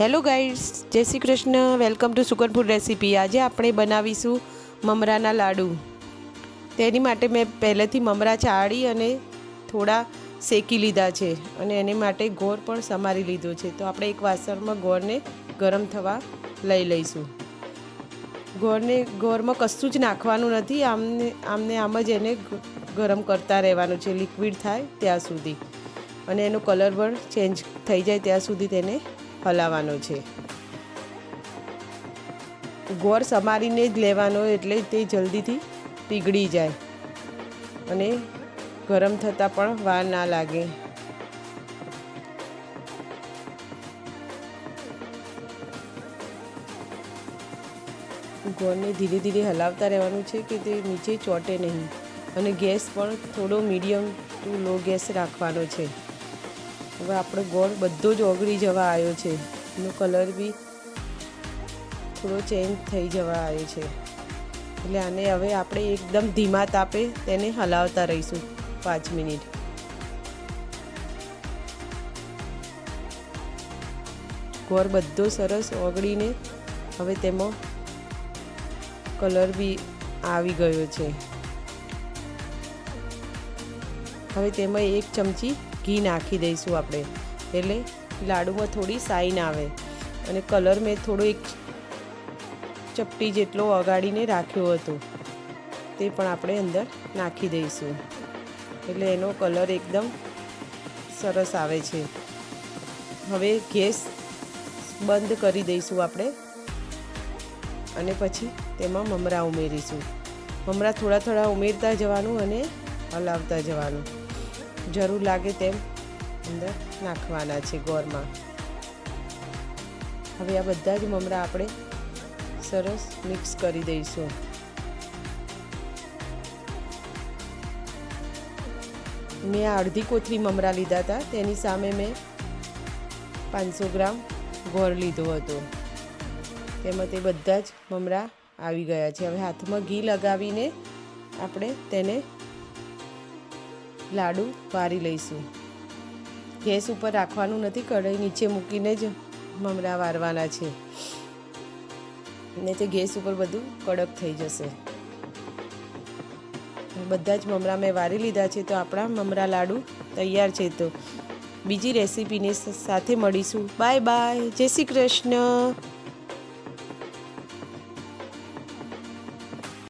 Hello guys, જય Shri Krishna. Welcome to sugar food recipe. આજે આપણે બનાવીશું મમરાના લાડુ. તેની માટે મેં પહેલેથી મમરા ચાળી અને થોડા શેકી લીધા છે અને એને માટે ગોળ પણ સમારી લીધો છે. તો આપણે એક વાસણમાં ગોળને ગરમ થવા લઈ લઈશું. ગોળમાં કશું જ નાખવાનું નથી, આમને આમ જ એને ગરમ કરતા રહેવાનું છે, લિક્વિડ થાય ત્યાં સુધી, અને એનો કલર પણ ચેન્જ થઈ જાય ત્યાં સુધી તેને હલાવવાનો છે. ગોળ સમારીને જ લેવાનો, એટલે તે જલ્દીથી પીગળી જાય અને ગરમ થતાં પણ વાર ના લાગે. ગોળને ધીરે ધીરે હલાવતા રહેવાનું છે કે તે નીચે ચોંટે નહીં, અને ગેસ પણ થોડો મીડિયમ ટુ લો ગેસ રાખવાનો છે. હવે આપણો ગોળ બધો જ ઓગળી જવા આવ્યો છે, એનો કલર બી થોડો ચેન્જ થઈ જવા આવ્યો છે. એટલે આને હવે આપણે એકદમ ધીમા તાપે તેને હલાવતા રહીશું 5 મિનિટ. ગોળ બધો સરસ ઓગળીને હવે તેમાં કલર બી આવી ગયો છે. હવે તેમાં 1 ચમચી ઘી નાખી દઈશું આપણે, એટલે લાડુમાં થોડી સાઈન આવે. અને કલર મેં થોડો 1 ચપટી જેટલો ઓગાળીને રાખ્યો હતો, તે પણ આપણે અંદર નાખી દઈશું, એટલે એનો કલર એકદમ સરસ આવે છે. હવે ગેસ બંધ કરી દઈશું આપણે, અને પછી તેમાં મમરા ઉમેરીશું. મમરા થોડા થોડા ઉમેરતા જવાનું અને હલાવતા જવાનું. જરૂર લાગે તેમ અંદર નાખવાના છે ગોળમાં. હવે આ બધા જ મમરા આપણે સરસ મિક્સ કરી દઈશું. મેં અડધી કોથળી મમરા લીધા હતા, તેની સામે મેં 500 ગ્રામ ગોળ લીધો હતો. તેમાં તે બધા જ મમરા આવી ગયા છે. હવે હાથમાં ઘી લગાવીને આપણે તેને લાડુ વારી લઈશું. ગેસ ઉપર રાખવાનું નથી, કઢાઈ નીચે મૂકીને જ મમરા વારવાના છે, ને તે ગેસ ઉપર બધું કડક થઈ જશે. બધા જ મમરા મેં વારી લીધા છે, તો આપણા મમરા લાડુ તૈયાર છે. તો બીજી રેસીપીની સાથે મળીશું. બાય બાય, જય શ્રી કૃષ્ણ.